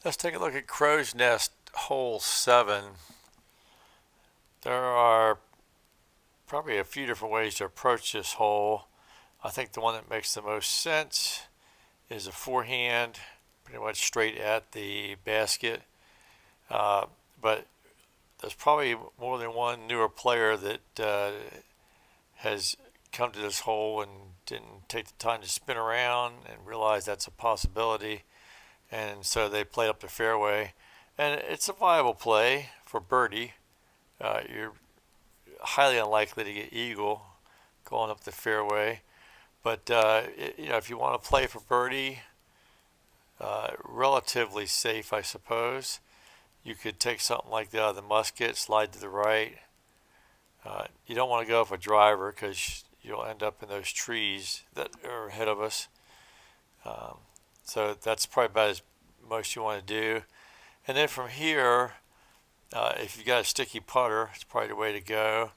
Let's take a look at Crow's Nest hole 7. There are probably a few different ways to approach this hole. I think the one that makes the most sense is a forehand, pretty much straight at the basket. But there's probably more than one newer player that has come to this hole and didn't take the time to spin around and realize that's a possibility. And so they played up the fairway. And it's a viable play for birdie. You're highly unlikely to get eagle going up the fairway. But if you want to play for birdie, relatively safe, I suppose. You could take something like the Musket, slide to the right. You don't want to go for a driver because you'll end up in those trees that are ahead of us. So that's probably about as most you want to do. And then from here, if you've got a sticky putter, it's probably the way to go.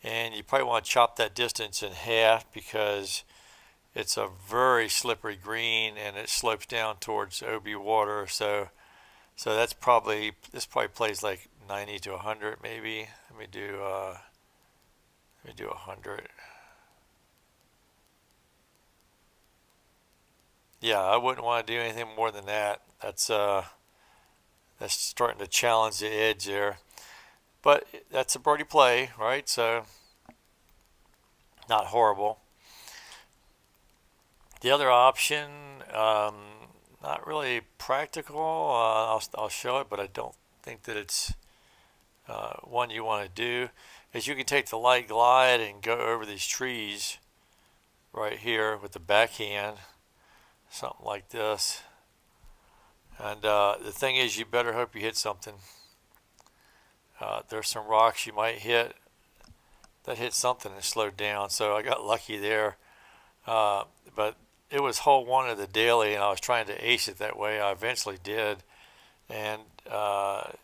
And you probably want to chop that distance in half because it's a very slippery green and it slopes down towards OB water. So this probably plays like 90 to 100 maybe. Let me do 100. Yeah, I wouldn't want to do anything more than that. That's starting to challenge the edge there. But that's a birdie play, right? So not horrible. The other option, not really practical. I'll show it, but I don't think that it's one you want to do. Is you can take the light glide and go over these trees right here with the backhand, something like this. And the thing is, you better hope you hit something. There's some rocks you might hit that hit something and slowed down. So I got lucky there. But it was hole 1 of the daily, and I was trying to ace it that way. I eventually did. And, I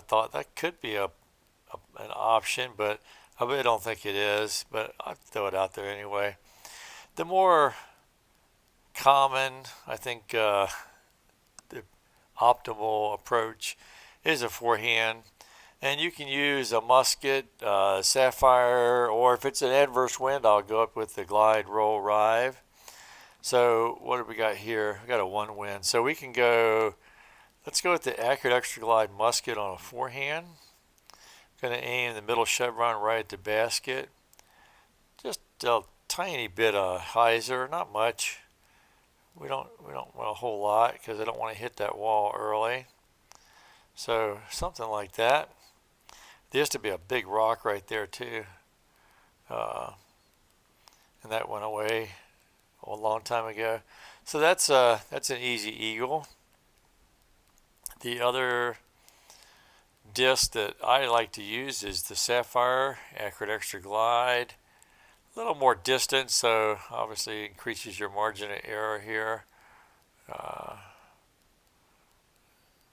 thought that could be an option, but I really don't think it is. But I'd throw it out there anyway. The more common, I think, the optimal approach is a forehand. And you can use a Musket, Sapphire, or if it's an adverse wind, I'll go up with the glide, roll, Rive. So what have we got here? We got a 1 wind. So we can go, let's go with the Accurate Extra Glide Musket on a forehand. I'm going to aim the middle chevron right at the basket. Just a tiny bit of hyzer, not much. We don't want a whole lot because I don't want to hit that wall early. So something like that. There used to be a big rock right there too, and that went away a long time ago. So that's an easy eagle. The other disc that I like to use is the Sapphire Accurate Extra Glide. A little more distance, so obviously increases your margin of error here.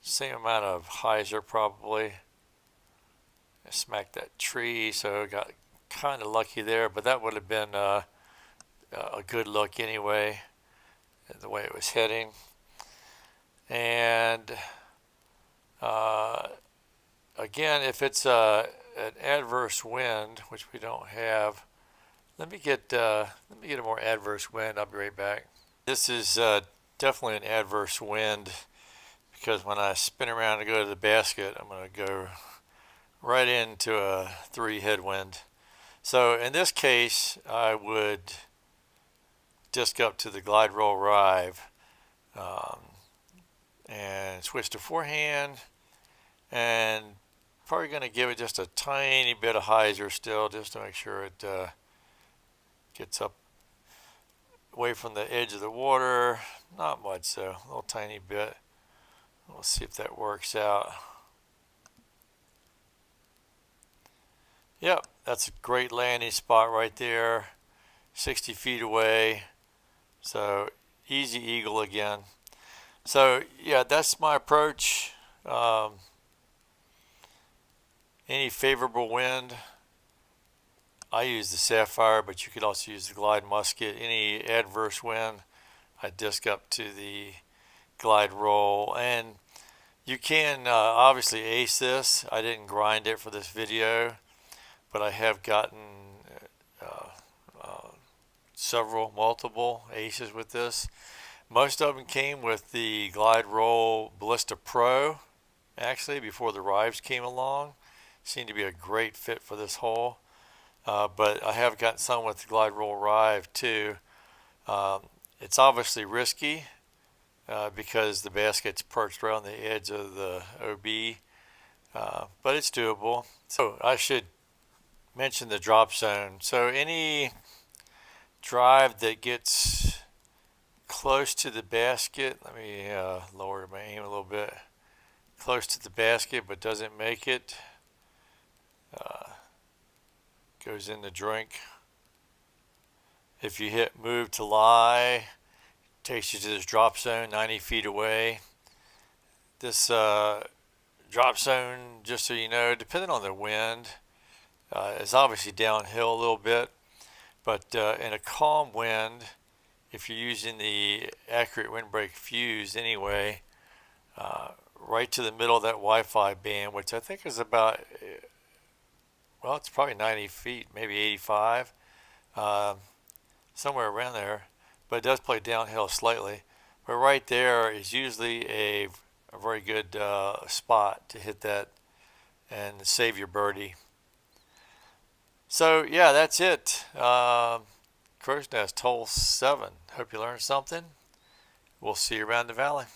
Same amount of hyzer probably. I smacked that tree, so I got kind of lucky there, but that would have been a good look anyway, the way it was heading. And again, if it's an adverse wind, which we don't have, let me get a more adverse wind. I'll be right back. This is definitely an adverse wind because when I spin around to go to the basket, I'm going to go right into a 3 headwind. So in this case, I would disc up to the glide, roll, Rive, and switch to forehand, and probably going to give it just a tiny bit of hyzer still, just to make sure it gets up away from the edge of the water. Not much, so a little tiny bit. We'll see if that works out. Yep, that's a great landing spot right there, 60 feet away. So easy eagle again. So yeah, that's my approach. Any favorable wind, I use the Sapphire, but you could also use the Glide Musket. Any adverse wind, I disc up to the Glide Roll. And You can obviously ace this. I didn't grind it for this video, but I have gotten uh, uh, multiple aces with this. Most of them came with the Glide Roll Ballista Pro, actually, before the Rives came along. Seemed to be a great fit for this hole. But I have gotten some with the Glide Roll Rive too. It's obviously risky because the basket's perched right on the edge of the OB, but it's doable. So I should mention the drop zone. So any drive that gets close to the basket, let me lower my aim a little bit, close to the basket but doesn't make it, goes in the drink. If you hit move to lie, takes you to this drop zone 90 feet away. This drop zone, just so you know, depending on the wind, is obviously downhill a little bit, but in a calm wind, if you're using the accurate windbreak fuse anyway, right to the middle of that Wi-Fi band, which I think is about, well, it's probably 90 feet, maybe 85, somewhere around there, but it does play downhill slightly. But right there is usually a very good spot to hit that and save your birdie. So yeah, that's it. Crow's Nest, hole 7. Hope you learned something. We'll see you around the valley.